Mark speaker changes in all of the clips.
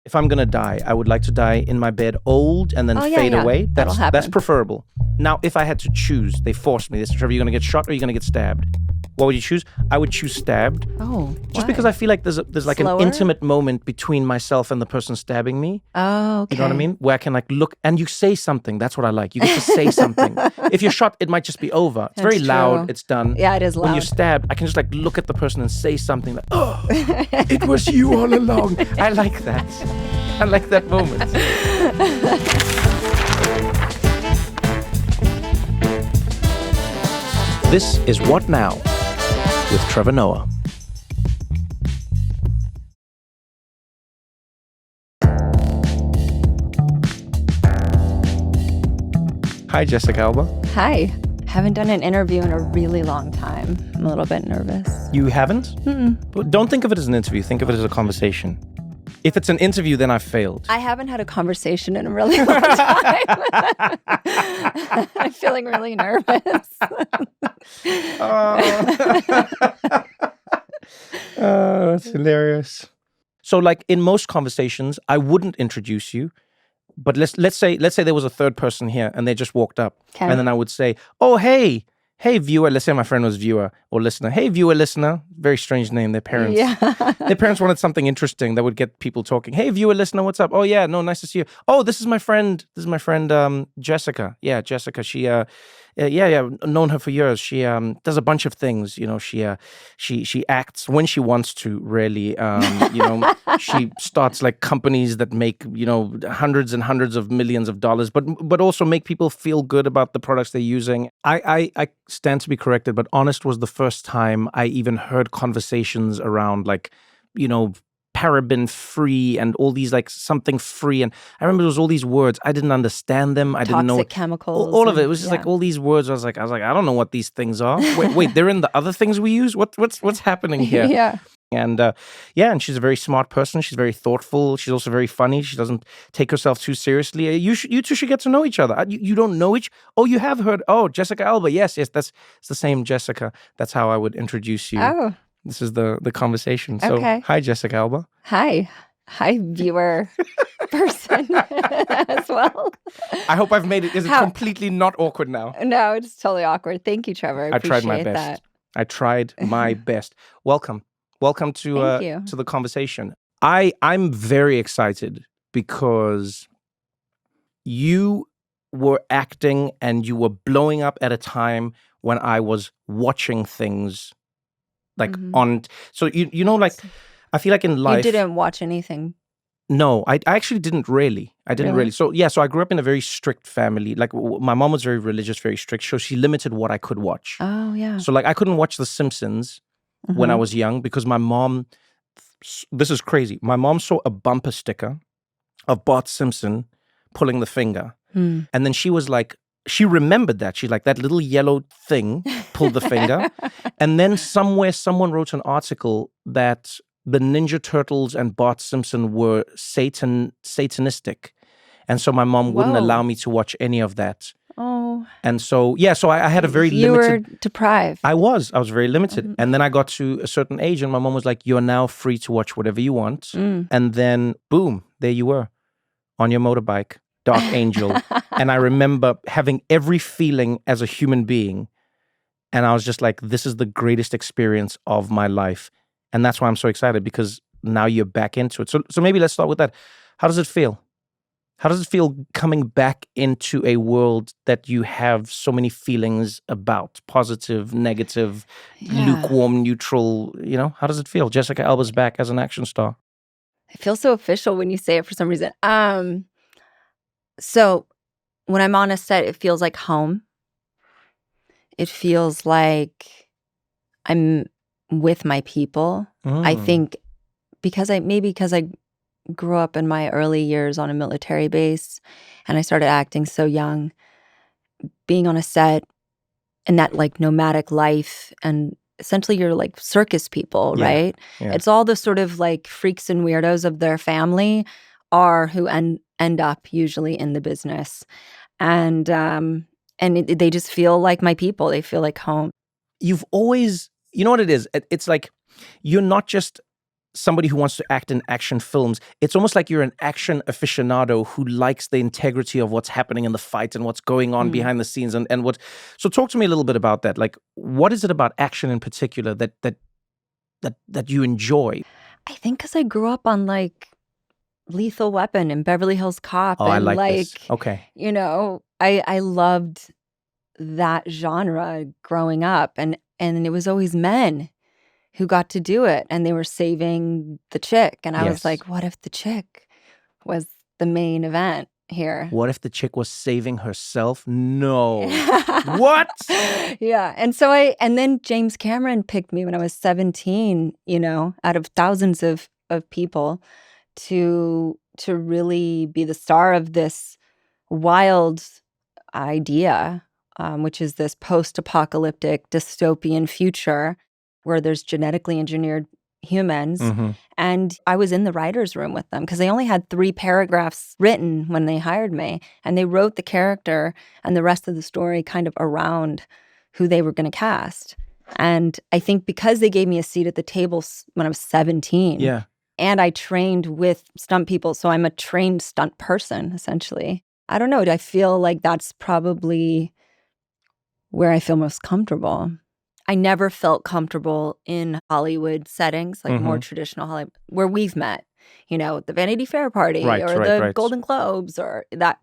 Speaker 1: If I'm going to die, I would like to die in my bed old and then fade away. That's preferable. Now, if I had to choose, they forced me. They said, Trevor, you're going to get shot or you're going to get stabbed. What would you choose? I would choose stabbed.
Speaker 2: Oh,
Speaker 1: just because I feel like there's like an intimate moment between myself and the person stabbing me.
Speaker 2: Oh, okay.
Speaker 1: You know what I mean? Where I can like look and you say something. That's what I like. You get to say something. If you're shot, it might just be over. It's very loud. It's done.
Speaker 2: Yeah, it is loud.
Speaker 1: When you're stabbed, I can just like look at the person and say something like, oh, it was you all along. I like that. I like that moment. This is What Now with Trevor Noah. Hi, Jessica Alba.
Speaker 2: Hi. Haven't done an interview in a really long time. I'm a little bit nervous.
Speaker 1: You haven't?
Speaker 2: Mm-mm.
Speaker 1: But don't think of it as an interview. Think of it as a conversation. If it's an interview, then I've failed.
Speaker 2: I haven't had a conversation in a really long time. I'm feeling really nervous.
Speaker 1: Oh, that's hilarious. So, like in most conversations, I wouldn't introduce you. But let's say there was a third person here and they just walked up.
Speaker 2: Okay.
Speaker 1: And then I would say, oh, hey, viewer. Let's say my friend was viewer or listener. Hey, viewer, listener. Very strange name. Their parents.
Speaker 2: Yeah.
Speaker 1: Their parents wanted something interesting that would get people talking. Hey, viewer, listener, what's up? Oh, yeah, no, nice to see you. Oh, this is my friend. Jessica. Yeah, Jessica. She, known her for years. She does a bunch of things. You know, she acts when she wants to. Really, she starts like companies that make hundreds and hundreds of millions of dollars, but also make people feel good about the products they're using. I stand to be corrected, but Honest was the first time I even heard conversations around like, paraben free and all these like something free. And I remember there was all these words. I didn't understand them. I didn't know.
Speaker 2: Toxic chemicals.
Speaker 1: All of it. It was just like all these words. I was like, I don't know what these things are. Wait, they're in the other things we use? What's happening here?
Speaker 2: Yeah.
Speaker 1: And and she's a very smart person. She's very thoughtful. She's also very funny. She doesn't take herself too seriously. You two should get to know each other. You don't know each. Oh, you have heard. Oh, Jessica Alba. Yes, it's the same Jessica. That's how I would introduce you.
Speaker 2: Oh.
Speaker 1: This is the conversation. So,
Speaker 2: okay.
Speaker 1: Hi, Jessica Alba.
Speaker 2: Hi, viewer person as well.
Speaker 1: I hope I've made it. Is it completely not awkward now?
Speaker 2: No, it's totally awkward. Thank you, Trevor.
Speaker 1: I tried my best.
Speaker 2: That.
Speaker 1: I tried my best. Welcome to the conversation. I'm very excited because you were acting and you were blowing up at a time when I was watching things. Like on, so like I feel like in life
Speaker 2: you didn't watch anything.
Speaker 1: No, I actually didn't really. I didn't really. So so I grew up in a very strict family. Like my mom was very religious, very strict. So she limited what I could watch.
Speaker 2: Oh yeah.
Speaker 1: So like I couldn't watch The Simpsons when I was young because my mom. This is crazy. My mom saw a bumper sticker of Bart Simpson pulling the finger, and then she was like. She remembered that. She's like, that little yellow thing pulled the finger. And then somewhere, someone wrote an article that the Ninja Turtles and Bart Simpson were satanistic. And so my mom wouldn't allow me to watch any of that.
Speaker 2: Oh.
Speaker 1: And so, so I had a very limited...
Speaker 2: You were deprived.
Speaker 1: I was very limited. And then I got to a certain age and my mom was like, you're now free to watch whatever you want. And then, boom, there you were on your motorbike. Dark Angel. And I remember having every feeling as a human being. And I was just like, this is the greatest experience of my life. And that's why I'm so excited because now you're back into it. So maybe let's start with that. How does it feel? How does it feel coming back into a world that you have so many feelings about? Positive, negative, lukewarm, neutral, How does it feel? Jessica Alba's back as an action star.
Speaker 2: It feels so official when you say it for some reason. So when I'm on a set, it feels like home. It feels like I'm with my people. I think because I grew up in my early years on a military base and I started acting so young, being on a set and that like nomadic life and essentially you're like circus people, right?
Speaker 1: Yeah.
Speaker 2: It's all the sort of like freaks and weirdos of their family are who end up usually in the business. And they just feel like my people. They feel like home.
Speaker 1: You've always, you know what it is? It's like you're not just somebody who wants to act in action films, it's almost like you're an action aficionado who likes the integrity of what's happening in the fight and what's going on behind the scenes and what. So talk to me a little bit about that. Like, what is it about action in particular that you enjoy?
Speaker 2: I think because I grew up on like Lethal Weapon and Beverly Hills Cop.
Speaker 1: Oh,
Speaker 2: and
Speaker 1: I like this. Okay.
Speaker 2: You know, I loved that genre growing up, and it was always men who got to do it, and they were saving the chick. And I was like, what if the chick was the main event here?
Speaker 1: What if the chick was saving herself? No. What?
Speaker 2: Yeah. And then James Cameron picked me when I was 17, you know, out of thousands of people to really be the star of this wild idea, which is this post-apocalyptic dystopian future where there's genetically engineered humans. And I was in the writer's room with them because they only had 3 paragraphs written when they hired me. And they wrote the character and the rest of the story kind of around who they were going to cast. And I think because they gave me a seat at the table when I was 17.
Speaker 1: Yeah.
Speaker 2: And I trained with stunt people, so I'm a trained stunt person, essentially. I don't know. I feel like that's probably where I feel most comfortable. I never felt comfortable in Hollywood settings, like more traditional Hollywood, where we've met, you know, the Vanity Fair party or the Golden Globes or that.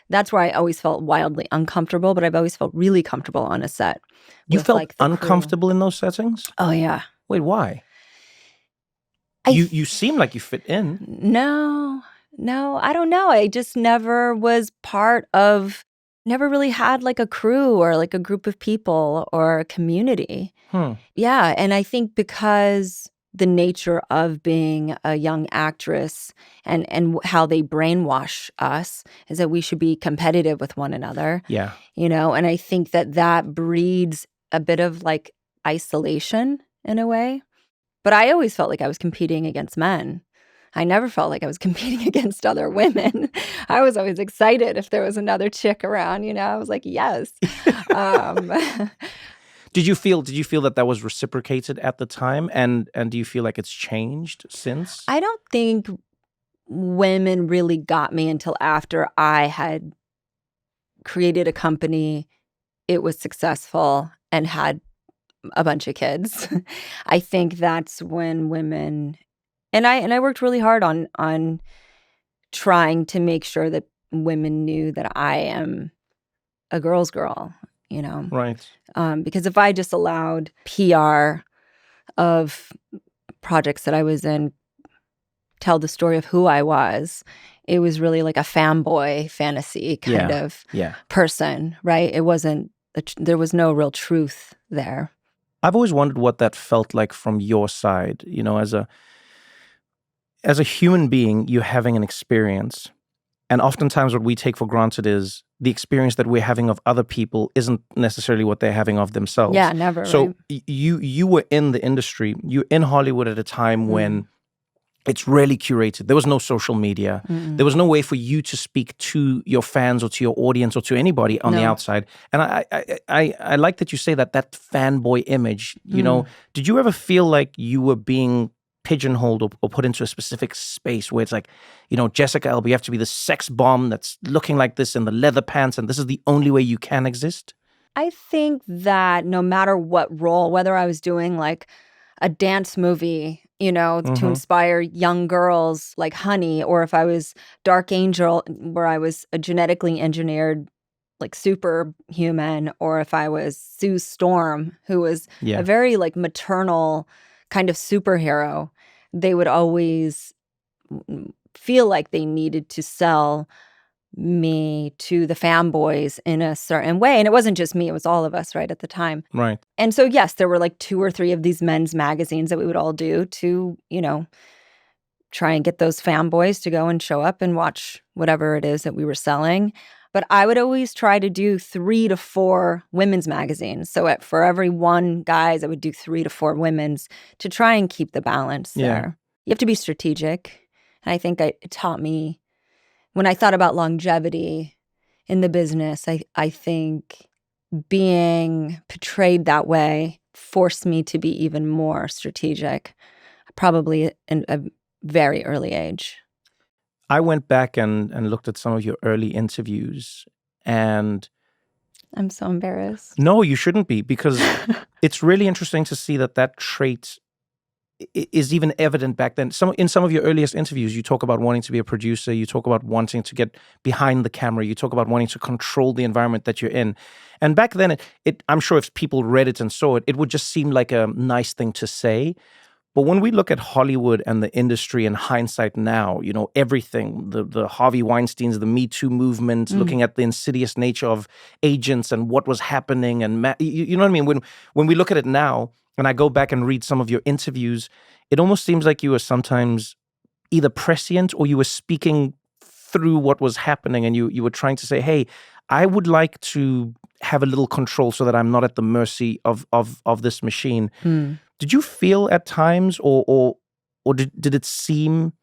Speaker 2: That's where I always felt wildly uncomfortable, but I've always felt really comfortable on a set.
Speaker 1: You felt like uncomfortable in those settings?
Speaker 2: Oh, yeah.
Speaker 1: Wait, why? You seem like you fit in.
Speaker 2: No, I don't know. I just never was never really had like a crew or like a group of people or a community. Yeah. And I think because the nature of being a young actress and how they brainwash us is that we should be competitive with one another.
Speaker 1: Yeah.
Speaker 2: You know, and I think that breeds a bit of like isolation in a way. But I always felt like I was competing against men. I never felt like I was competing against other women. I was always excited if there was another chick around, you know. I was like, yes.
Speaker 1: Did you feel that was reciprocated at the time? And do you feel like it's changed since?
Speaker 2: I don't think women really got me until after I had created a company, it was successful, and had a bunch of kids. I think that's when women, and I worked really hard on trying to make sure that women knew that I am a girl's girl, you know.
Speaker 1: Right.
Speaker 2: Because if I just allowed PR of projects that I was in tell the story of who I was, it was really like a fanboy fantasy kind of person, right? It wasn't, there was no real truth there.
Speaker 1: I've always wondered what that felt like from your side, you know, as a human being, you're having an experience. And oftentimes what we take for granted is the experience that we're having of other people isn't necessarily what they're having of themselves.
Speaker 2: Yeah, never.
Speaker 1: So
Speaker 2: right?
Speaker 1: you were in the industry, you're in Hollywood at a time when it's really curated. There was no social media. There was no way for you to speak to your fans or to your audience or to anybody on the outside. And I like that you say that fanboy image, you know, did you ever feel like you were being pigeonholed or put into a specific space where it's like, you know, Jessica Alba, you have to be the sex bomb that's looking like this in the leather pants and this is the only way you can exist?
Speaker 2: I think that no matter what role, whether I was doing like a dance movie, you know, to inspire young girls like Honey, or if I was Dark Angel, where I was a genetically engineered like superhuman, or if I was Sue Storm, who was a very like maternal kind of superhero, they would always feel like they needed to sell me to the fanboys in a certain way. And it wasn't just me, it was all of us right at the time.
Speaker 1: Right.
Speaker 2: And so, yes, there were like 2 or 3 of these men's magazines that we would all do to, you know, try and get those fanboys to go and show up and watch whatever it is that we were selling. But I would always try to do 3 to 4 women's magazines. So for every 1 guys, I would do 3 to 4 women's to try and keep the balance there. You have to be strategic. And I think it taught me, when I thought about longevity in the business, I think being portrayed that way forced me to be even more strategic. probably in a very early age.
Speaker 1: I went back and looked at some of your early interviews, and
Speaker 2: I'm so embarrassed.
Speaker 1: no, you shouldn't be, because it's really interesting to see that trait is even evident back then. In some of your earliest interviews, you talk about wanting to be a producer, you talk about wanting to get behind the camera, you talk about wanting to control the environment that you're in. And back then, I'm sure if people read it and saw it, it would just seem like a nice thing to say. But when we look at Hollywood and the industry in hindsight now, everything, the Harvey Weinsteins, the Me Too movement, looking at the insidious nature of agents and what was happening, and you know what I mean? When we look at it now, and I go back and read some of your interviews, it almost seems like you were sometimes either prescient or you were speaking through what was happening, and you were trying to say, hey, I would like to have a little control so that I'm not at the mercy of this machine. Did you feel at times, or did it seem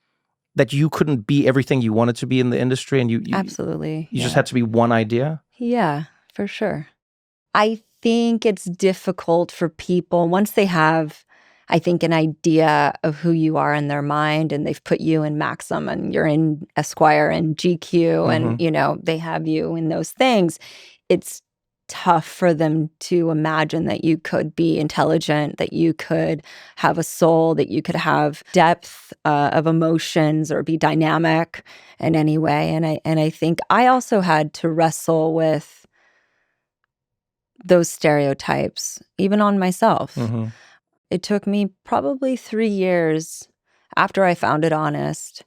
Speaker 1: that you couldn't be everything you wanted to be in the industry, and you
Speaker 2: Absolutely.
Speaker 1: just had to be one idea?
Speaker 2: Yeah, for sure. I think it's difficult for people once they have, I think, an idea of who you are in their mind, and they've put you in Maxim and you're in Esquire and GQ, and they have you in those things. It's tough for them to imagine that you could be intelligent, that you could have a soul, that you could have depth of emotions or be dynamic in any way. And I think I also had to wrestle with those stereotypes, even on myself. It took me probably 3 years after I found it honest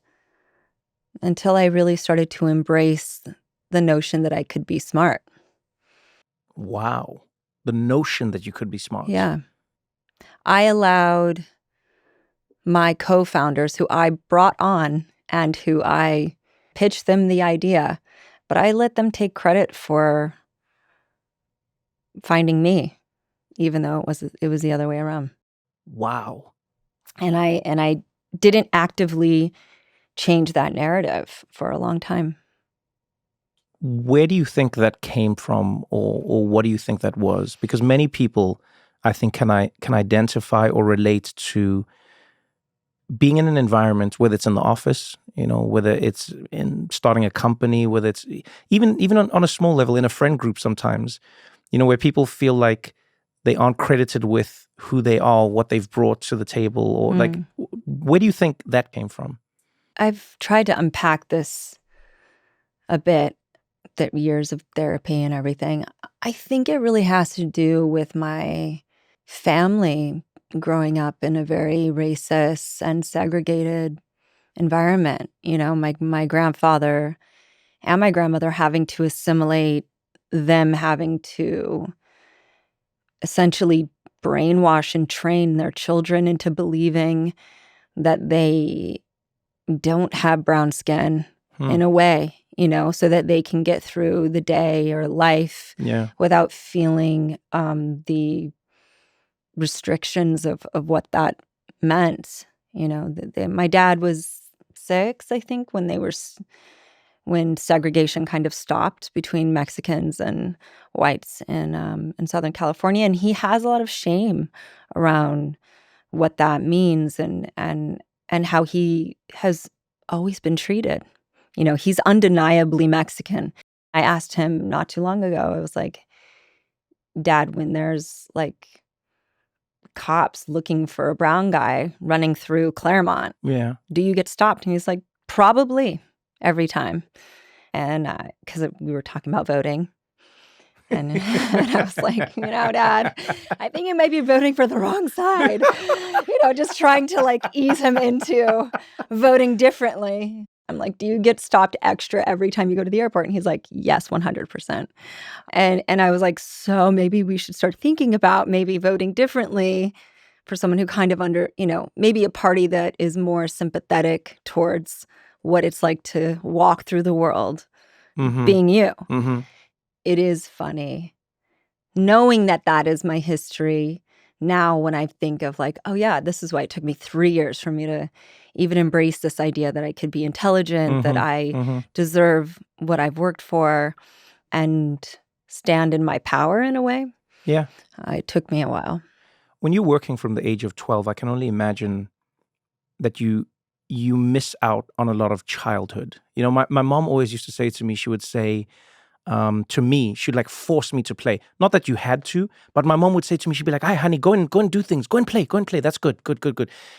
Speaker 2: until I really started to embrace the notion that I could be smart.
Speaker 1: Wow. The notion that you could be smart.
Speaker 2: Yeah. I allowed my co-founders, who I brought on and who I pitched them the idea, but I let them take credit for finding me, even though it was the other way around.
Speaker 1: Wow.
Speaker 2: And I didn't actively change that narrative for a long time.
Speaker 1: Where do you think that came from, or what do you think that was? Because many people, I think, can identify or relate to being in an environment, whether it's in the office, whether it's in starting a company, whether it's even on a small level in a friend group sometimes, where people feel like they aren't credited with who they are, what they've brought to the table, or like, where do you think that came from?
Speaker 2: I've tried to unpack this a bit, that years of therapy and everything. I think it really has to do with my family growing up in a very racist and segregated environment. My grandfather and my grandmother having to assimilate, them having to essentially brainwash and train their children into believing that they don't have brown skin in a way, so that they can get through the day or life without feeling the restrictions of what that meant. My dad was 6, I think, when segregation kind of stopped between Mexicans and whites in Southern California, and he has a lot of shame around what that means and how he has always been treated. He's undeniably Mexican. I asked him not too long ago, I was like, Dad, when there's like cops looking for a brown guy running through Claremont, do you get stopped? And he's like, probably every time. And because we were talking about voting. And, and I was like, Dad, I think you might be voting for the wrong side. Just trying to like ease him into voting differently. I'm like, do you get stopped extra every time you go to the airport? And he's like, yes, 100%. And I was like, so maybe we should start thinking about maybe voting differently for someone who kind of maybe a party that is more sympathetic towards what it's like to walk through the world being you. It is funny knowing that is my history. Now, when I think of like, oh yeah, this is why it took me 3 years for me to even embrace this idea that I could be intelligent, that I deserve what I've worked for, and stand in my power in a way.
Speaker 1: Yeah.
Speaker 2: It took me a while.
Speaker 1: When you're working from the age of 12, I can only imagine that you miss out on a lot of childhood. You know, my mom always used to say to me, she would say to me, she'd like force me to play. Not that you had to, but my mom would say to me, she'd be like, "Hi, honey, go and do things. Go and play. That's good.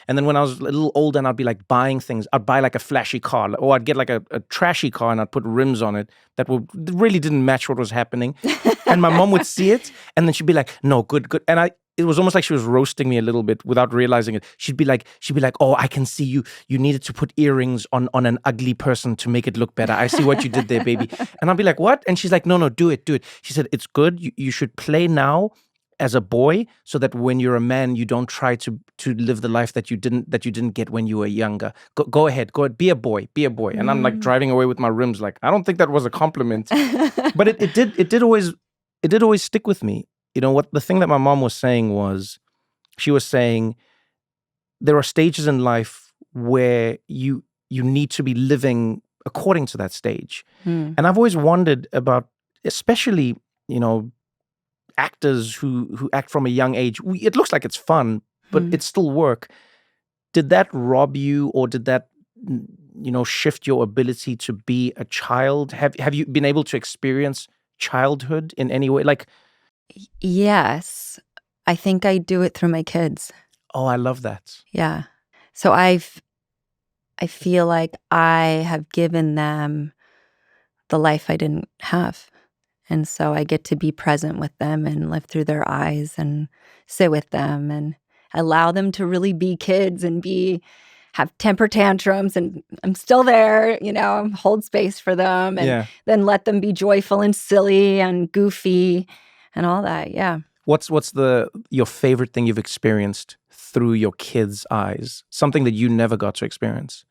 Speaker 1: And then when I was a little older and I'd be like buying things, I'd buy like a flashy car, or I'd get like a trashy car and I'd put rims on it that really didn't match what was happening. And my mom would see it and then she'd be like, "No, good." And it was almost like she was roasting me a little bit without realizing it. She'd be like, "Oh, I can see you needed to put earrings on an ugly person to make it look better. I see what you did there, baby." And I'll be like, "What?" And she's like, "No, do it. She said, "It's good. You should play now as a boy so that when you're a man, you don't try to live the life that you didn't get when you were younger. Go ahead. Be a boy. And I'm like driving away with my rims like, I don't think that was a compliment. But it did always stick with me. You know what? The thing that my mom was saying was, she was saying there are stages in life where you need to be living according to that stage. And I've always wondered about, especially, you know, actors who act from a young age. It looks like it's fun, but it's still work. Did that rob you, or did that, you know, shift your ability to be a child? Have you been able to experience childhood in any way? Like,
Speaker 2: Yes. I think I do it through my kids.
Speaker 1: oh, I love that.
Speaker 2: Yeah. So I feel like I have given them the life I didn't have. And so I get to be present with them and live through their eyes and sit with them and allow them to really be kids and have temper tantrums, and I'm still there, you know, hold space for them, and then let them be joyful and silly and goofy and all that. Yeah.
Speaker 1: What's your favorite thing you've experienced through your kids' eyes? Something that you never got to experience?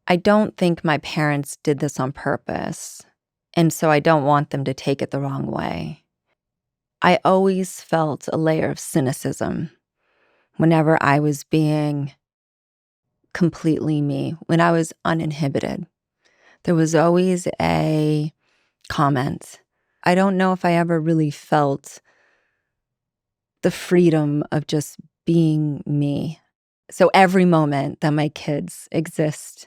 Speaker 2: I don't think my parents did this on purpose, and so I don't want them to take it the wrong way. I always felt a layer of cynicism whenever I was being completely me, when I was uninhibited. There was always a comment. I don't know if I ever really felt the freedom of just being me. So every moment that my kids exist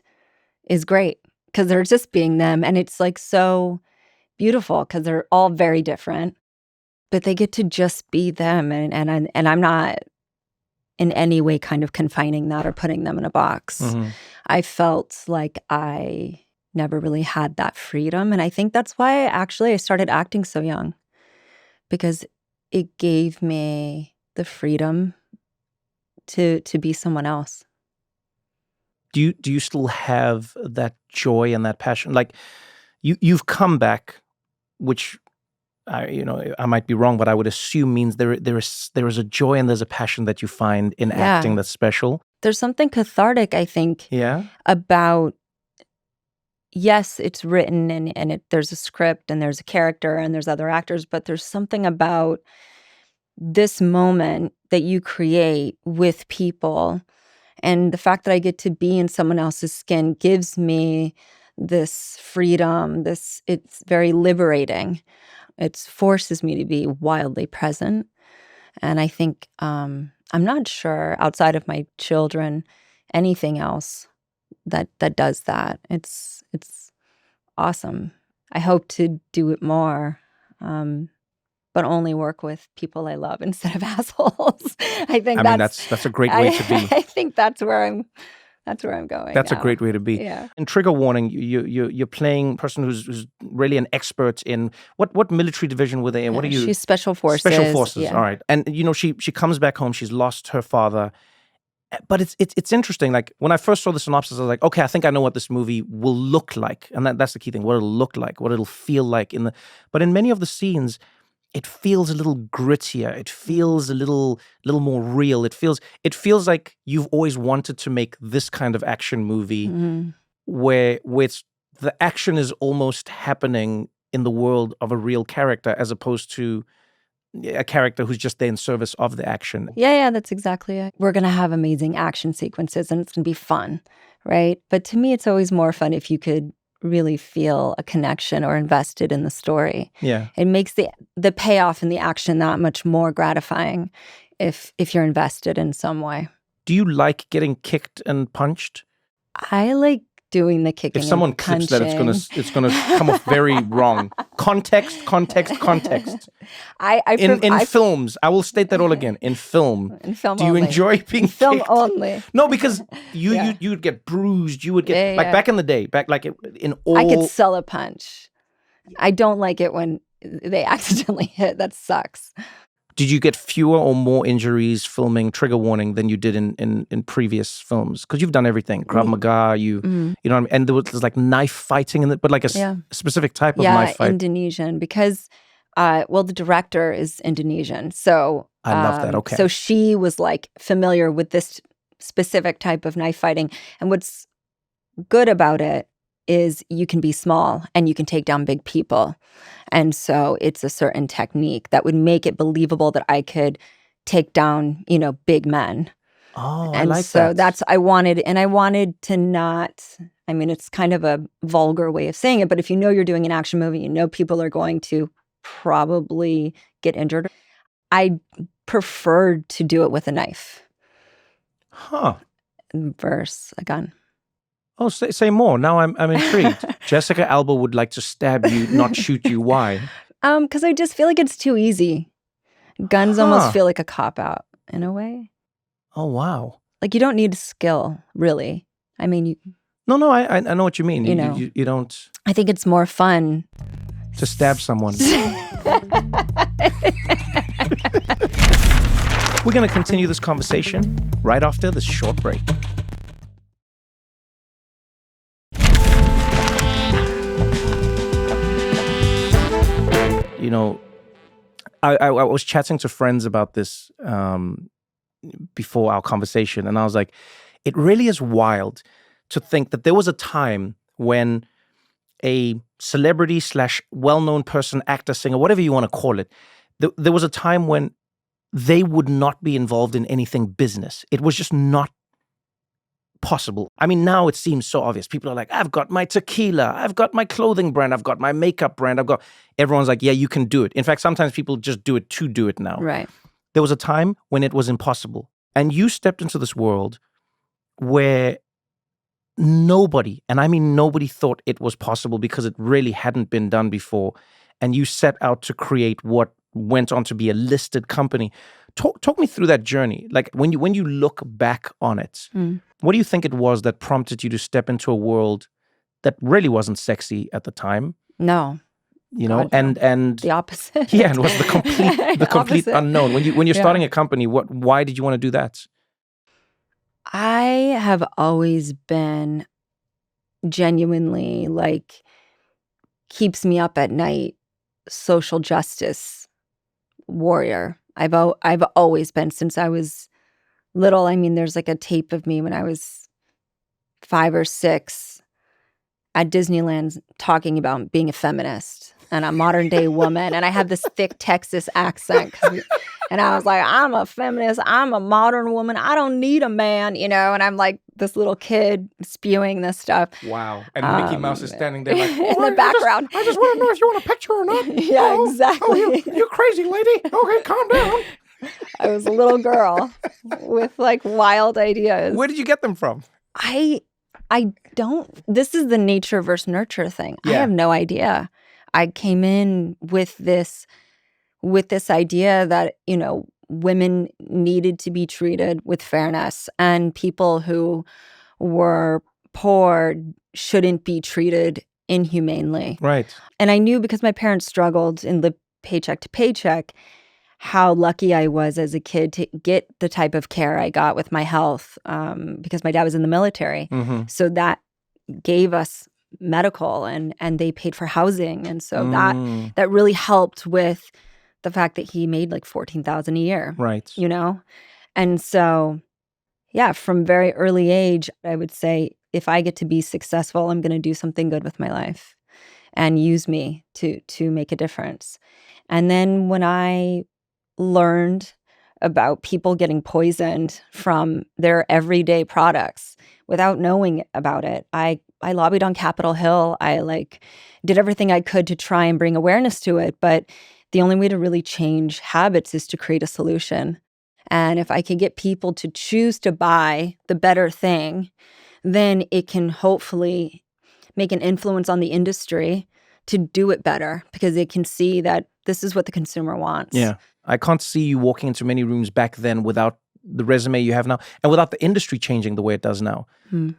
Speaker 2: is great because they're just being them. And it's like so beautiful because they're all very different, but they get to just be them. And I'm not in any way kind of confining that or putting them in a box. I felt like I never really had that freedom. And I think that's why I started acting so young, because it gave me the freedom to be someone else.
Speaker 1: Do you still have that joy and that passion? Like you've come back, which I might be wrong, but I would assume means there is a joy and there's a passion that you find in acting that's special.
Speaker 2: There's something cathartic, I think, about, yes, it's written and there's a script and there's a character and there's other actors, but there's something about this moment that you create with people. And the fact that I get to be in someone else's skin gives me this freedom, it's very liberating. It forces me to be wildly present. And I think I'm not sure, outside of my children, anything else that does that. It's awesome. I hope to do it more, but only work with people I love instead of assholes. I think
Speaker 1: that's a great way to be.
Speaker 2: I think that's where I'm going.
Speaker 1: That's
Speaker 2: now.
Speaker 1: A great way to be.
Speaker 2: Yeah.
Speaker 1: And trigger warning, you're playing a person who's really an expert in what military division were they in? What are you?
Speaker 2: She's Special Forces.
Speaker 1: Special Forces.
Speaker 2: Yeah.
Speaker 1: All right. And you know, she comes back home. She's lost her father. But it's interesting. Like when I first saw the synopsis, I was like, okay, I think I know what this movie will look like, and that's the key thing: what it'll look like, what it'll feel like But in many of the scenes, it feels a little grittier. It feels a little more real. It feels like you've always wanted to make this kind of action movie, where the action is almost happening in the world of a real character, as opposed to a character who's just there in service of the action.
Speaker 2: Yeah, that's exactly it. We're going to have amazing action sequences and it's going to be fun, right? But to me, it's always more fun if you could really feel a connection or invested in the story.
Speaker 1: Yeah.
Speaker 2: It makes the payoff in the action that much more gratifying if you're invested in some way.
Speaker 1: Do you like getting kicked and punched?
Speaker 2: I like doing the kicking.
Speaker 1: If someone
Speaker 2: and
Speaker 1: clips that, it's gonna come off very wrong. Context. In films, I will state that all again. In film,
Speaker 2: in film
Speaker 1: do you
Speaker 2: only.
Speaker 1: enjoy being
Speaker 2: in film
Speaker 1: kicked?
Speaker 2: only?
Speaker 1: No, because you would get bruised. You would get back in the day, in all.
Speaker 2: I could sell a punch. I don't like it when they accidentally hit. That sucks.
Speaker 1: Did you get fewer or more injuries filming Trigger Warning than you did in previous films? Because you've done everything. Krav Maga, you know what I mean? And there's like knife fighting in it, but like a specific type of knife fight.
Speaker 2: Yeah, Indonesian. Because, the director is Indonesian. So
Speaker 1: I love that. Okay.
Speaker 2: So she was like familiar with this specific type of knife fighting. And what's good about it is you can be small and you can take down big people. And so it's a certain technique that would make it believable that I could take down, big men.
Speaker 1: Oh,
Speaker 2: and
Speaker 1: I like
Speaker 2: so
Speaker 1: that.
Speaker 2: I wanted to not, I mean, it's kind of a vulgar way of saying it, but if you're doing an action movie, people are going to probably get injured. I preferred to do it with a knife.
Speaker 1: Huh.
Speaker 2: Versus a gun.
Speaker 1: Oh, say more. Now I'm intrigued. Jessica Alba would like to stab you, not shoot you. Why?
Speaker 2: Because I just feel like it's too easy. Guns almost feel like a cop-out in a way.
Speaker 1: Oh, wow.
Speaker 2: Like you don't need skill, really. I mean,
Speaker 1: No, I know what you mean. You don't.
Speaker 2: I think it's more fun
Speaker 1: to stab someone. We're going to continue this conversation right after this short break. I was chatting to friends about this before our conversation, and I was like, it really is wild to think that there was a time when a celebrity / well-known person, actor, singer, whatever you want to call it, there was a time when they would not be involved in anything business. It was just not possible. I mean, now it seems so obvious. People are like, I've got my tequila, I've got my clothing brand, I've got my makeup brand, everyone's like, yeah, you can do it. In fact, sometimes people just do it to do it now.
Speaker 2: Right.
Speaker 1: There was a time when it was impossible. And you stepped into this world where nobody, and I mean nobody, thought it was possible because it really hadn't been done before. And you set out to create what went on to be a listed company. Talk me through that journey. Like when you look back on it, what do you think it was that prompted you to step into a world that really wasn't sexy at the time?
Speaker 2: No. God,
Speaker 1: and
Speaker 2: the opposite.
Speaker 1: Yeah, it was the complete unknown. When you're starting a company, why did you want to do that?
Speaker 2: I have always been genuinely keeps me up at night, social justice warrior. I've always been since I was little. I mean, there's a tape of me when I was 5 or 6 at Disneyland talking about being a feminist and a modern day woman. And I had this thick Texas accent. And I was like, I'm a feminist. I'm a modern woman. I don't need a man, And I'm like this little kid spewing this stuff.
Speaker 1: Wow. And Mickey Mouse is standing there like,
Speaker 2: in the background.
Speaker 1: I just want to know if you want a picture or not.
Speaker 2: Yeah, exactly.
Speaker 1: You crazy lady. Okay, calm down.
Speaker 2: I was a little girl with wild ideas.
Speaker 1: Where did you get them from?
Speaker 2: I don't. This is the nature versus nurture thing. Yeah. I have no idea. I came in with this idea that, women needed to be treated with fairness and people who were poor shouldn't be treated inhumanely.
Speaker 1: Right.
Speaker 2: And I knew because my parents struggled and lived paycheck to paycheck how lucky I was as a kid to get the type of care I got with my health because my dad was in the military. Mm-hmm. So that gave us medical and they paid for housing. And so that really helped with the fact that he made $14,000 a year.
Speaker 1: Right.
Speaker 2: And so, yeah, from very early age, I would say if I get to be successful, I'm going to do something good with my life and use me to make a difference. And then when I learned about people getting poisoned from their everyday products without knowing about it, I lobbied on Capitol Hill. I did everything I could to try and bring awareness to it. But the only way to really change habits is to create a solution. And if I can get people to choose to buy the better thing, then it can hopefully make an influence on the industry to do it better, because they can see that this is what the consumer wants.
Speaker 1: Yeah. I can't see you walking into many rooms back then without the resume you have now and without the industry changing the way it does now.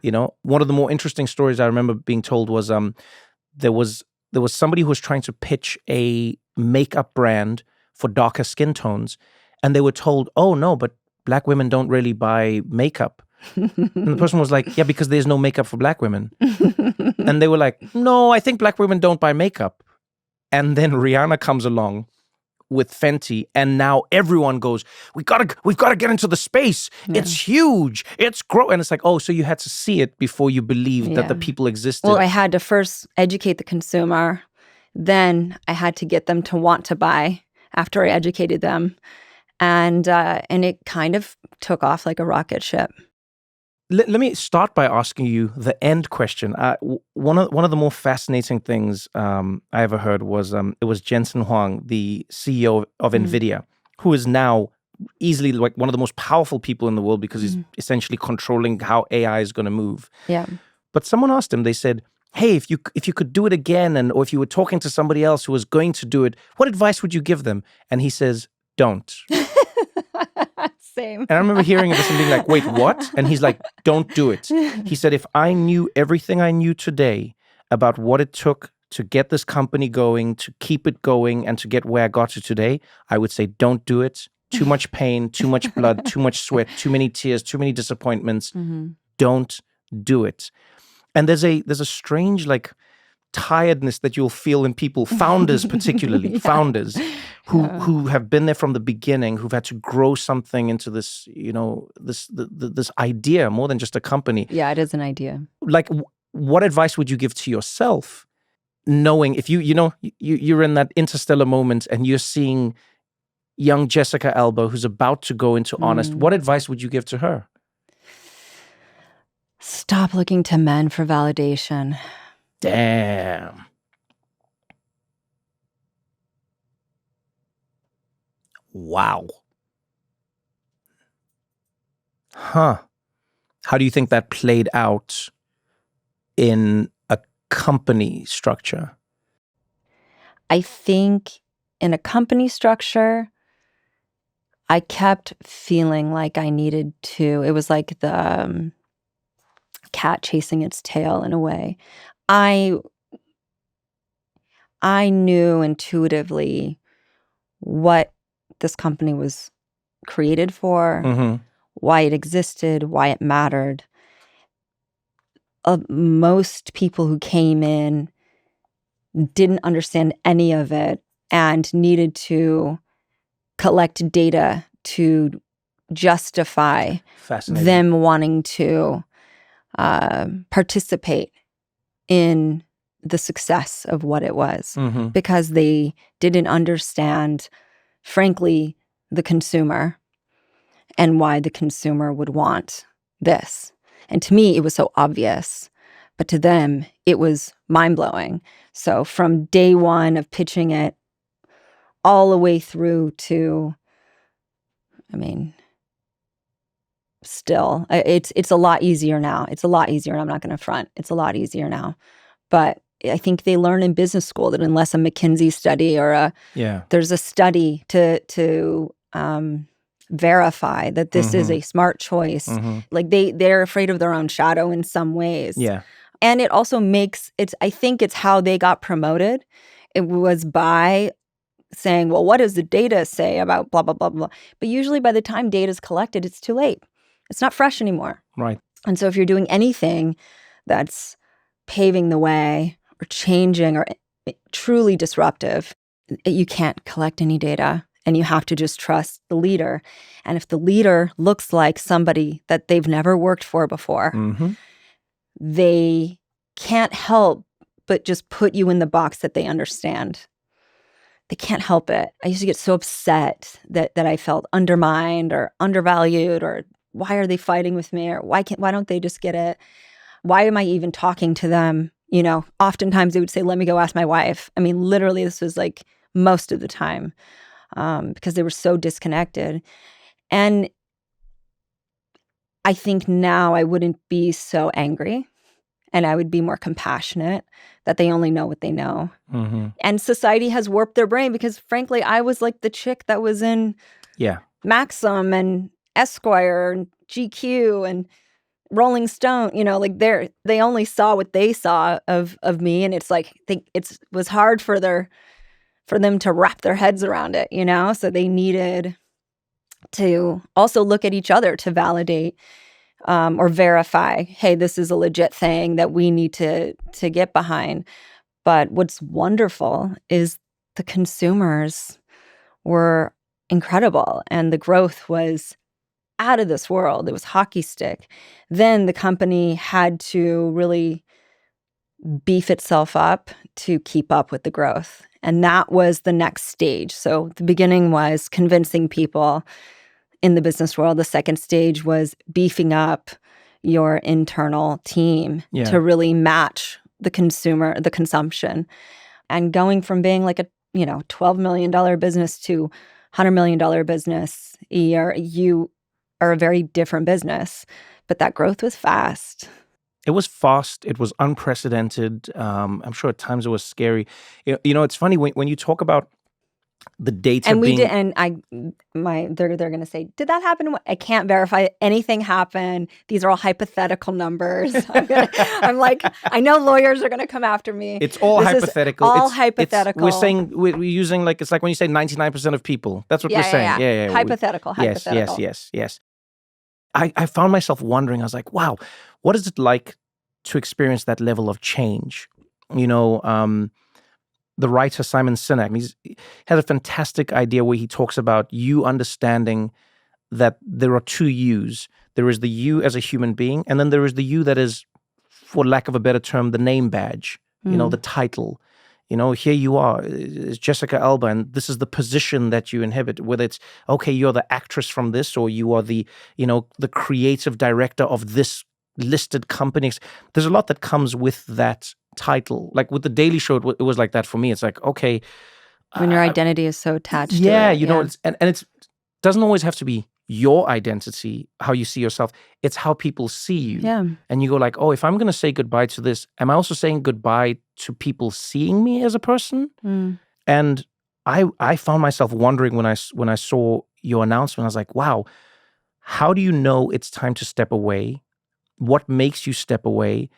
Speaker 1: You know, one of the more interesting stories I remember being told was there was somebody who was trying to pitch a makeup brand for darker skin tones, and they were told, "Oh no, but black women don't really buy makeup." And the person was like, "Yeah, because there's no makeup for black women." And they were like, "No, I think black women don't buy makeup." And then Rihanna comes along with Fenty, and now everyone goes, we've got to get into the space. Yeah. It's huge. It's growing. And it's like, oh, so you had to see it before you believed that the people existed.
Speaker 2: Well, I had to first educate the consumer. Then I had to get them to want to buy after I educated them. And it kind of took off like a rocket ship.
Speaker 1: Let me start by asking you the end question. One of the more fascinating things I ever heard was it was Jensen Huang, the CEO of NVIDIA, who is now easily like one of the most powerful people in the world because he's essentially controlling how AI is going to move.
Speaker 2: Yeah.
Speaker 1: But someone asked him, they said, "Hey, if you could do it again, or if you were talking to somebody else who was going to do it, what advice would you give them?" And he says, "Don't."
Speaker 2: Same.
Speaker 1: And I remember hearing this and being like, "Wait, what?" And he's like, "Don't do it." He said, "If I knew everything I knew today about what it took to get this company going, to keep it going, and to get where I got to today, I would say, don't do it. Too much pain, too much blood, too much sweat, too many tears, too many disappointments. Don't do it." And there's a strange like tiredness that you'll feel in people, founders particularly, founders who have been there from the beginning, who've had to grow something into this, you know, this idea more than just a company.
Speaker 2: Yeah, it is an idea.
Speaker 1: Like, what advice would you give to yourself, knowing if you're in that interstellar moment and you're seeing young Jessica Alba who's about to go into Honest? What advice would you give to her?
Speaker 2: Stop looking to men for validation.
Speaker 1: Damn. Wow. Huh. How do you think that played out in a company structure?
Speaker 2: I think in a company structure, I kept feeling like I needed to. It was like the cat chasing its tail in a way. I knew intuitively what this company was created for, why it existed, why it mattered. Most people who came in didn't understand any of it and needed to collect data to justify them wanting to participate in the success of what it was, because they didn't understand, frankly, the consumer and why the consumer would want this. And to me, it was so obvious, but to them, it was mind-blowing. So from day one of pitching it all the way through to, I mean, still, it's a lot easier now. It's a lot easier. I'm not going to front. It's a lot easier now. But I think they learn in business school that unless a McKinsey study or there's a study to verify that this is a smart choice. Like they're afraid of their own shadow in some ways.
Speaker 1: Yeah.
Speaker 2: And it also makes I think it's how they got promoted. It was by saying, well, what does the data say about blah, blah, blah, blah. But usually by the time data is collected, it's too late. It's not fresh anymore.
Speaker 1: Right.
Speaker 2: And so if you're doing anything that's paving the way or changing or truly disruptive, you can't collect any data, and you have to just trust the leader. And if the leader looks like somebody that they've never worked for before, they can't help but just put you in the box that they understand. They can't help it. I used to get so upset that I felt undermined or undervalued, or why are they fighting with me, or why don't they just get it? Why am I even talking to them? You know, oftentimes they would say, let me go ask my wife. I mean, literally, this was like most of the time, because they were so disconnected. And I think now I wouldn't be so angry, and I would be more compassionate that they only know what they know.
Speaker 1: Mm-hmm.
Speaker 2: And society has warped their brain because, frankly, I was like the chick that was in Maxim and Esquire and GQ and Rolling Stone. Like they only saw what they saw of me, and it's like it was hard for them to wrap their heads around it. So they needed to also look at each other to validate or verify, hey, this is a legit thing that we need to get behind. But what's wonderful is the consumers were incredible, and the growth was out of this world. It was hockey stick. Then the company had to really beef itself up to keep up with the growth. And that was the next stage. So the beginning was convincing people in the business world. The second stage was beefing up your internal team to really match the consumption. And going from being like a $12 million business to $100 million business a year, you are a very different business. But that growth was fast.
Speaker 1: It was fast. It was unprecedented. I'm sure at times it was scary. It's funny when you talk about the data
Speaker 2: and we
Speaker 1: being...
Speaker 2: did, and they're going to say, did that happen? I can't verify anything happened. These are all hypothetical numbers. I'm like, I know lawyers are going to come after me.
Speaker 1: It's all hypothetical.
Speaker 2: It's hypothetical.
Speaker 1: We're saying we're using it's like when you say 99% of people. That's what we're saying. Yeah.
Speaker 2: Hypothetical.
Speaker 1: Yes. I found myself wondering. I was like, wow, what is it like to experience that level of change? The writer Simon Sinek, he has a fantastic idea where he talks about you understanding that there are two yous. There is the you as a human being, and then there is the you that is, for lack of a better term, the name badge, the title. Here you are, it's Jessica Alba, and this is the position that you inhabit, whether it's, okay, you're the actress from this, or you are the creative director of this listed company. There's a lot that comes with that title. Like with the Daily Show, it was like that for me. It's like, okay,
Speaker 2: when your identity is so attached to it.
Speaker 1: It doesn't always have to be your identity, how you see yourself. It's how people see you.
Speaker 2: Yeah.
Speaker 1: And you go like, oh, if I'm going to say goodbye to this, am I also saying goodbye to people seeing me as a person? And I found myself wondering when I saw your announcement. I was like, wow, how do you know it's time to step away? What makes you step away?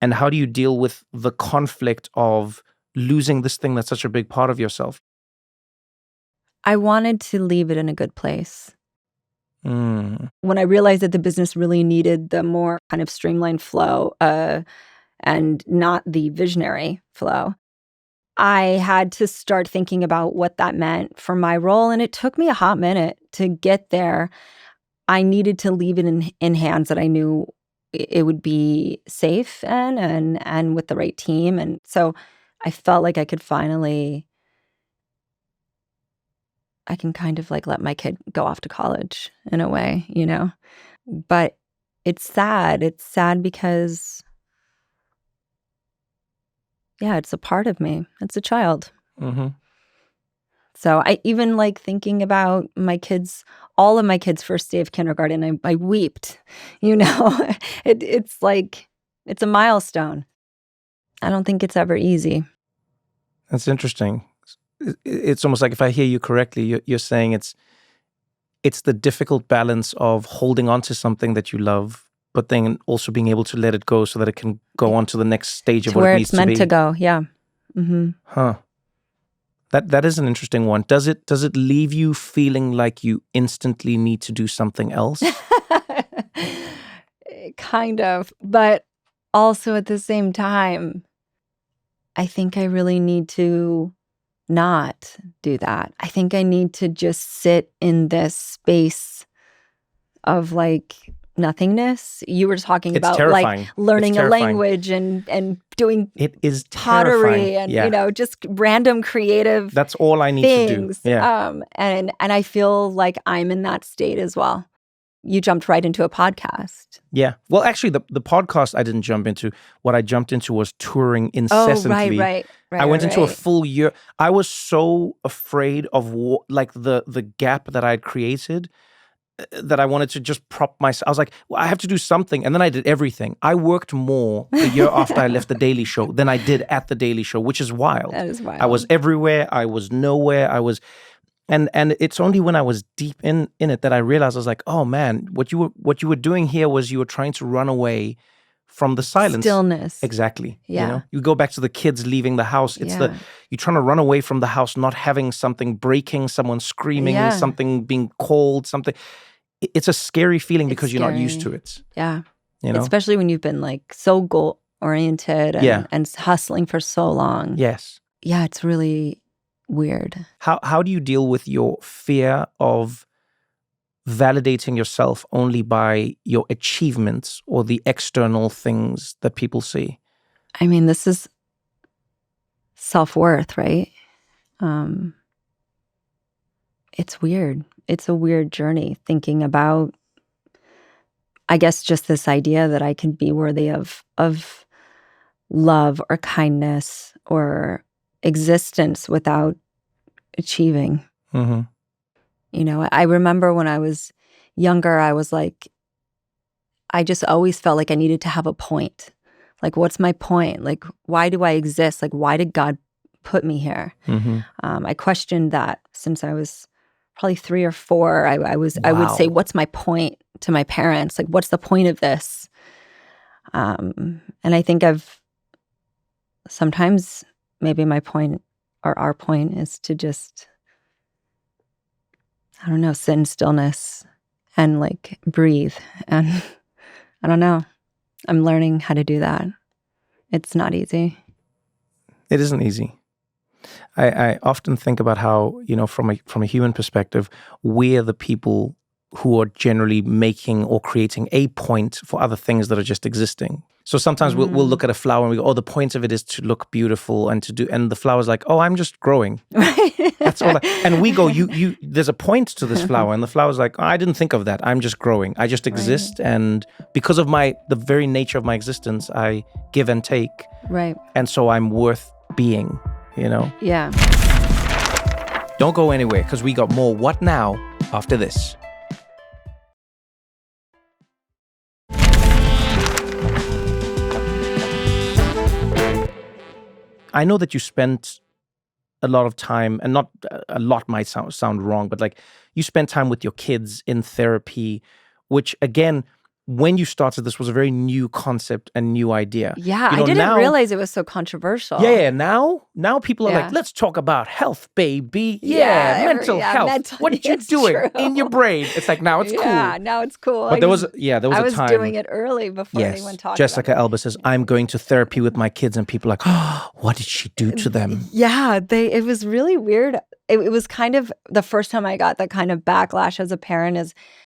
Speaker 1: And how do you deal with the conflict of losing this thing that's such a big part of yourself?
Speaker 2: I wanted to leave it in a good place. When I realized that the business really needed the more kind of streamlined flow and not the visionary flow, I had to start thinking about what that meant for my role. And it took me a hot minute to get there. I needed to leave it in hands that I knew it would be safe and with the right team. And so I felt like I could finally, I can kind of like let my kid go off to college in a way, But it's sad. It's sad because, it's a part of me. It's a child.
Speaker 1: Mm-hmm.
Speaker 2: So I even like thinking about my kids, all of my kids' first day of kindergarten, I weeped, It's like, it's a milestone. I don't think it's ever easy.
Speaker 1: That's interesting. It's almost like, if I hear you correctly, you're saying it's the difficult balance of holding on to something that you love, but then also being able to let it go so that it can go on to the next stage of what it needs to be.
Speaker 2: Where it's meant to go, yeah. Mm-hmm.
Speaker 1: Huh. That is an interesting one. Does it leave you feeling like you instantly need to do something else?
Speaker 2: Kind of, but also at the same time, I think I really need to not do that. I think I need to just sit in this space of like nothingness. You were talking about
Speaker 1: terrifying.
Speaker 2: Like learning a language and doing
Speaker 1: it is
Speaker 2: pottery and just random creative.
Speaker 1: That's all I need
Speaker 2: things.
Speaker 1: to do. Yeah.
Speaker 2: And I feel like I'm in that state as well. You jumped right into a podcast.
Speaker 1: Yeah. Well, actually, the podcast I didn't jump into. What I jumped into was touring incessantly.
Speaker 2: Oh, right.
Speaker 1: I went into a full year. I was so afraid of the gap that I had created. that I wanted to just prop myself. I was like, well, I have to do something. And then I did everything. I worked more the year after I left The Daily Show than I did at The Daily Show, which is wild.
Speaker 2: That is wild.
Speaker 1: I was everywhere. I was nowhere. And it's only when I was deep in it that I realized I was like, oh man, what you were doing here was you were trying to run away from the silence.
Speaker 2: Stillness.
Speaker 1: Exactly.
Speaker 2: Yeah.
Speaker 1: You go back to the kids leaving the house. It's you're trying to run away from the house, not having something breaking, someone screaming, something being called, something. It's a scary feeling because you're not used to it.
Speaker 2: Yeah. Especially when you've been like so goal oriented and hustling for so long.
Speaker 1: Yes.
Speaker 2: Yeah, it's really weird.
Speaker 1: How do you deal with your fear of validating yourself only by your achievements or the external things that people see?
Speaker 2: I mean, this is self-worth, right? It's weird. It's a weird journey thinking about, I guess, just this idea that I can be worthy of love or kindness or existence without achieving.
Speaker 1: Mm-hmm.
Speaker 2: I remember when I was younger, I was like, I just always felt like I needed to have a point. Like, what's my point? Like, why do I exist? Like, why did God put me here?
Speaker 1: Mm-hmm.
Speaker 2: I questioned that since I was probably 3 or 4. I would say, what's my point to my parents? Like, what's the point of this? And I think sometimes maybe my point or our point is to just, I don't know, sit in stillness and like breathe. And I don't know. I'm learning how to do that. It's not easy.
Speaker 1: It isn't easy. I often think about how, from a human perspective, we're the people who are generally making or creating a point for other things that are just existing. So sometimes we'll look at a flower and we go, oh, the point of it is to look beautiful and and the flower's like, oh, I'm just growing. That's all. And we go, there's a point to this flower. And the flower's like, oh, I didn't think of that. I'm just growing. I just exist. Right. And because of the very nature of my existence, I give and take.
Speaker 2: Right.
Speaker 1: And so I'm worth being,
Speaker 2: Yeah.
Speaker 1: Don't go anywhere because we got more What Now after this. I know that you spent a lot of time, and not a lot might sound wrong, but like you spent time with your kids in therapy, which again, when you started this was a very new concept and new idea.
Speaker 2: Yeah, I didn't realize it was so controversial.
Speaker 1: Yeah. Now people are like, let's talk about health, baby. Mental health. What did you doing in your brain? It's like, now it's cool.
Speaker 2: Yeah, now it's cool.
Speaker 1: But there was a time.
Speaker 2: I was doing it early before anyone talked
Speaker 1: Jessica
Speaker 2: about it.
Speaker 1: Alba says, I'm going to therapy with my kids, and people are like, oh, what did she do to them?
Speaker 2: Yeah, it was really weird. It was kind of the first time I got that kind of backlash as a parent.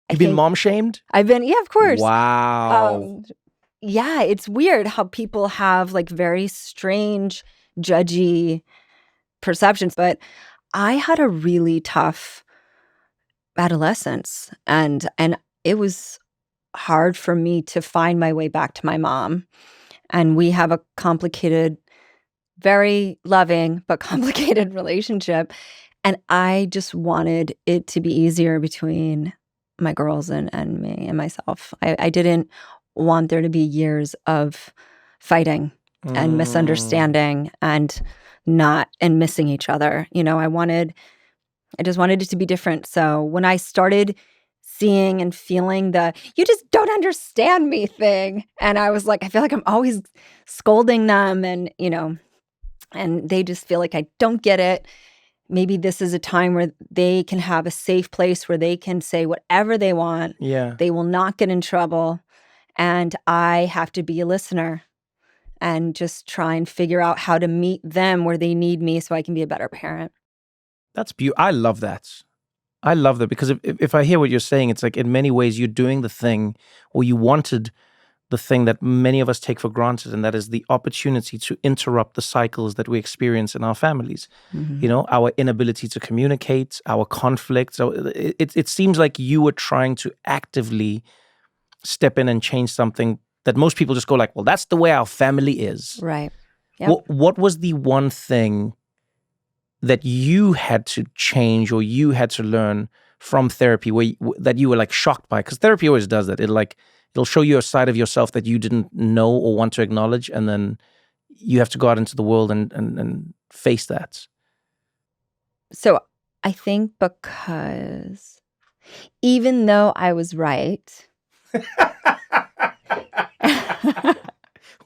Speaker 1: You've been mom shamed?
Speaker 2: I've been, yeah, of course.
Speaker 1: Wow.
Speaker 2: Yeah, it's weird how people have like very strange, judgy perceptions. But I had a really tough adolescence, and it was hard for me to find my way back to my mom. And we have a complicated, very loving but complicated relationship. And I just wanted it to be easier between my girls and me and myself. I didn't want there to be years of fighting and misunderstanding and missing each other. I just wanted it to be different. So when I started seeing and feeling the "you just don't understand me" thing, and I was like, I feel like I'm always scolding them, and and they just feel like I don't get it. Maybe this is a time where they can have a safe place where they can say whatever they want.
Speaker 1: Yeah.
Speaker 2: They will not get in trouble. And I have to be a listener and just try and figure out how to meet them where they need me so I can be a better parent.
Speaker 1: That's beautiful. I love that. I love that because if I hear what you're saying, it's like in many ways you're doing the thing, or you wanted the thing that many of us take for granted, and that is the opportunity to interrupt the cycles that we experience in our families.
Speaker 2: Mm-hmm.
Speaker 1: Our inability to communicate, our conflict. So it seems like you were trying to actively step in and change something that most people just go like, well, that's the way our family is.
Speaker 2: Right. Yep.
Speaker 1: What was the one thing that you had to change or you had to learn from therapy that you were like shocked by? Because therapy always does that. It'll show you a side of yourself that you didn't know or want to acknowledge, and then you have to go out into the world and face that.
Speaker 2: So I think because even though I was right.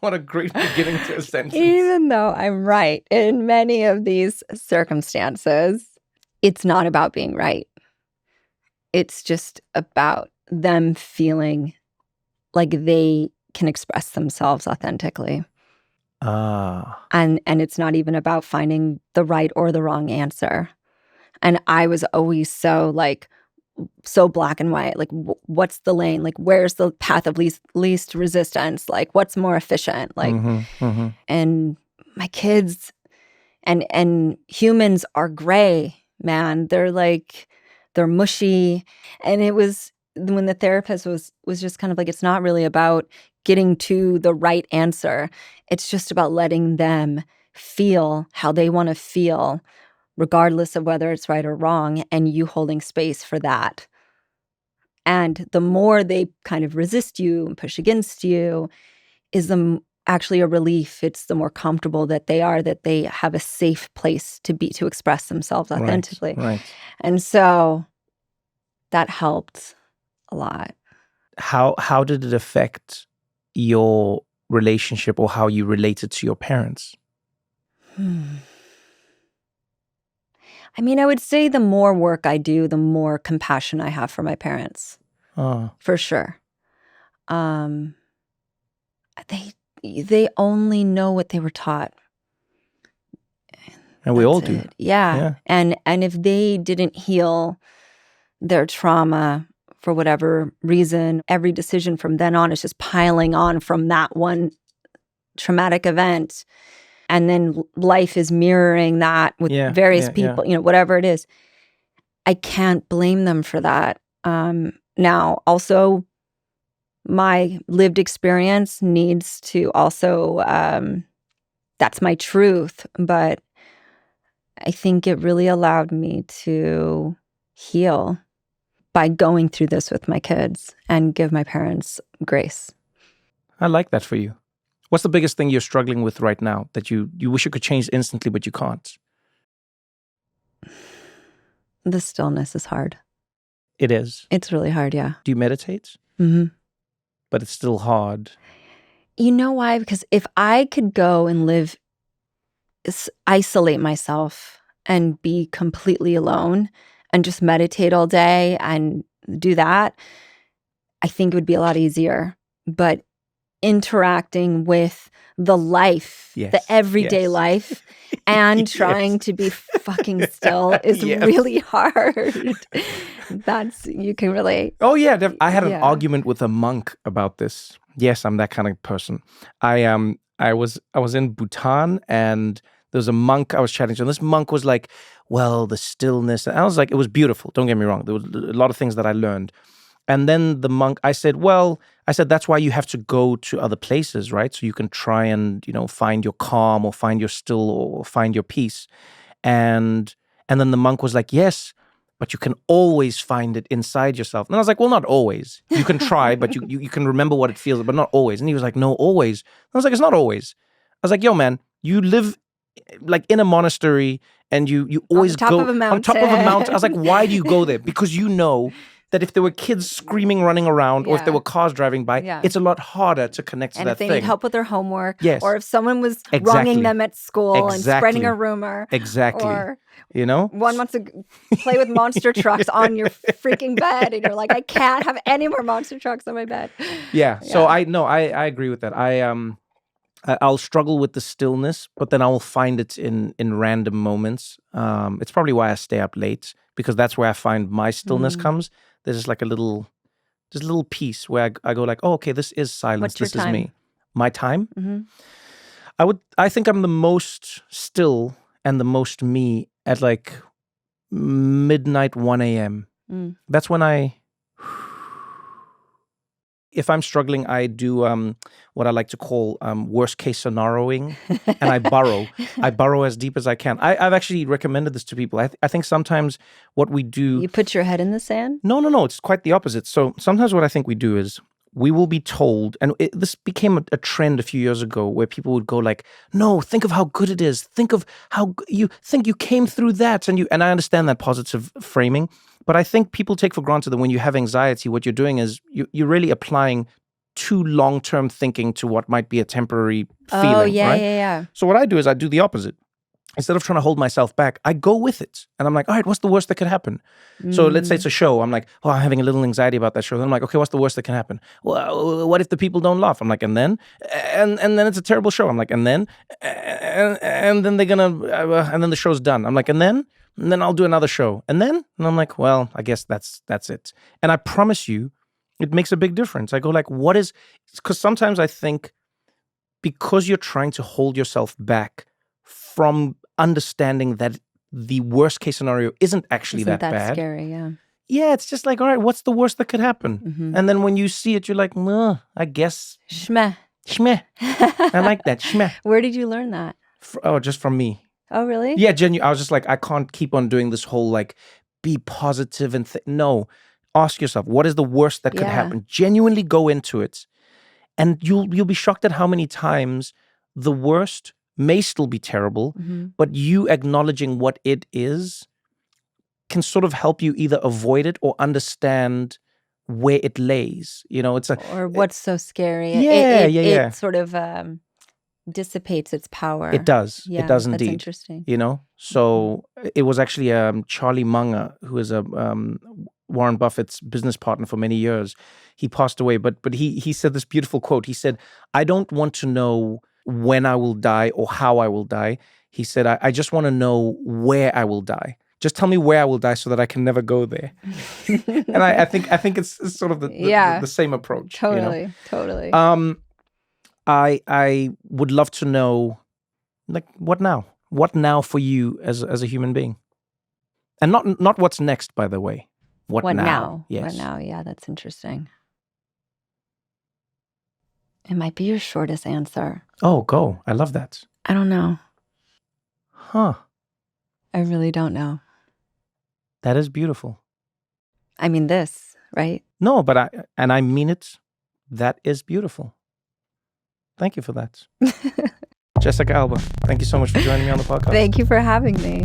Speaker 1: What a great beginning to a sentence.
Speaker 2: Even though I'm right in many of these circumstances, it's not about being right. It's just about them feeling like they can express themselves authentically. And it's not even about finding the right or the wrong answer. And I was always so black and white. Like, what's the lane? Like, where's the path of least resistance? Like, what's more efficient? Like, and my kids and humans are gray, man. They're mushy. And it was when the therapist was just kind of like, it's not really about getting to the right answer. It's just about letting them feel how they want to feel, regardless of whether it's right or wrong, and you holding space for that. And the more they kind of resist you and push against you is actually a relief. It's the more comfortable that they are, that they have a safe place to express themselves authentically.
Speaker 1: Right.
Speaker 2: And so that helped a lot.
Speaker 1: How did it affect your relationship or how you related to your parents?
Speaker 2: I mean, I would say the more work I do, the more compassion I have for my parents. For sure. They only know what they were taught.
Speaker 1: And we all do.
Speaker 2: Yeah. And if they didn't heal their trauma for whatever reason, every decision from then on is just piling on from that one traumatic event. And then life is mirroring that with various people, whatever it is. I can't blame them for that. Now, also, my lived experience needs to also, that's my truth. But I think it really allowed me to heal by going through this with my kids and give my parents grace.
Speaker 1: I like that for you. What's the biggest thing you're struggling with right now that you wish you could change instantly, but you can't?
Speaker 2: The stillness is hard.
Speaker 1: It is?
Speaker 2: It's really hard, yeah.
Speaker 1: Do you meditate?
Speaker 2: Mm-hmm.
Speaker 1: But it's still hard.
Speaker 2: You know why? Because if I could go and isolate myself and be completely alone and just meditate all day and do that, I think it would be a lot easier. But interacting with the life, the everyday life, and trying to be fucking still is really hard. You can relate.
Speaker 1: Oh yeah, I had an argument with a monk about this. Yes, I'm that kind of person. I was in Bhutan and there was a monk I was chatting to, and this monk was like, well, the stillness. And I was like, it was beautiful. Don't get me wrong. There was a lot of things that I learned. And then the monk, I said, that's why you have to go to other places, right? So you can try and, find your calm or find your still or find your peace. And then the monk was like, yes, but you can always find it inside yourself. And I was like, well, not always. You can try, but you can remember what it feels, but not always. And he was like, no, always. I was like, it's not always. I was like, yo, man, you live like in a monastery and you always go on top of a mountain. I was like, why do you go there? Because you know that if there were kids screaming, running around, or if there were cars driving by, it's a lot harder to connect to that thing.
Speaker 2: And if they need help with their homework, or if someone was wronging them at school and spreading a rumor.
Speaker 1: Exactly.
Speaker 2: Or one wants to play with monster trucks on your freaking bed, and you're like, I can't have any more monster trucks on my bed.
Speaker 1: Yeah. So I agree with that. I'll struggle with the stillness, but then I will find it in random moments. It's probably why I stay up late, because that's where I find my stillness comes. There's like a little piece where I go like, oh, okay, this is silence.
Speaker 2: What's your
Speaker 1: this
Speaker 2: time?
Speaker 1: Is me. My time?
Speaker 2: Mm-hmm.
Speaker 1: I think I'm the most still and the most me at like midnight, 1 a.m. That's when I if I'm struggling, I do what I like to call worst case scenarioing, and I burrow. I burrow as deep as I can. I've actually recommended this to people. I think sometimes what we do...
Speaker 2: You put your head in the sand?
Speaker 1: No. It's quite the opposite. So sometimes what I think we do is we will be told, and this became a trend a few years ago where people would go like, no, think of how good it is. Think of how you think you came through that. And I understand that positive framing, but I think people take for granted that when you have anxiety, what you're doing is you're really applying too long-term thinking to what might be a temporary feeling.
Speaker 2: Oh, yeah,
Speaker 1: right?
Speaker 2: yeah.
Speaker 1: So what I do is I do the opposite. Instead of trying to hold myself back, I go with it. And I'm like, all right, what's the worst that could happen? So let's say it's a show. I'm like, oh, I'm having a little anxiety about that show. Then I'm like, okay, what's the worst that can happen? Well, what if the people don't laugh? I'm like, and then? And then it's a terrible show. I'm like, and then? And then they're going to, and then the show's done. I'm like, and then? And then I'll do another show. And then? And I'm like, well, I guess that's it. And I promise you, it makes a big difference. I go like, what is, because sometimes I think because you're trying to hold yourself back from understanding that the worst case scenario isn't actually
Speaker 2: Isn't
Speaker 1: that bad.
Speaker 2: Scary, yeah.
Speaker 1: Yeah, it's just like, all right, what's the worst that could happen?
Speaker 2: Mm-hmm.
Speaker 1: And then when you see it, you're like, I guess.
Speaker 2: Shmeh.
Speaker 1: I like that. Shmeh.
Speaker 2: Where did you learn that?
Speaker 1: Just from me.
Speaker 2: Oh, really?
Speaker 1: Yeah, I was just like, I can't keep on doing this whole like, be positive and no. Ask yourself, what is the worst that could happen? Genuinely go into it. And you'll be shocked at how many times the worst may still be terrible, but you acknowledging what it is can sort of help you either avoid it or understand where it lays. You know,
Speaker 2: or what's so scary.
Speaker 1: Yeah,
Speaker 2: It sort of dissipates its power.
Speaker 1: It does.
Speaker 2: Yeah,
Speaker 1: it does
Speaker 2: that's
Speaker 1: indeed.
Speaker 2: Interesting.
Speaker 1: You know, so it was actually Charlie Munger, who is a Warren Buffett's business partner for many years. He passed away, but he said this beautiful quote. He said, "I don't want to know when I will die or how I will die." He said, I just want to know where I will die. Just tell me where I will die so that I can never go there. And I think it's sort of the same approach.
Speaker 2: Totally,
Speaker 1: you know?
Speaker 2: Totally.
Speaker 1: I would love to know, like, what now? What now for you as a human being? And not what's next, by the way. What now? Yes.
Speaker 2: What now? Yeah, that's interesting. It might be your shortest answer.
Speaker 1: Oh, go. I love that.
Speaker 2: I don't know.
Speaker 1: Huh.
Speaker 2: I really don't know.
Speaker 1: That is beautiful.
Speaker 2: I mean this, right?
Speaker 1: No, but I mean it. That is beautiful. Thank you for that. Jessica Alba, thank you so much for joining me on the podcast.
Speaker 2: Thank you for having me.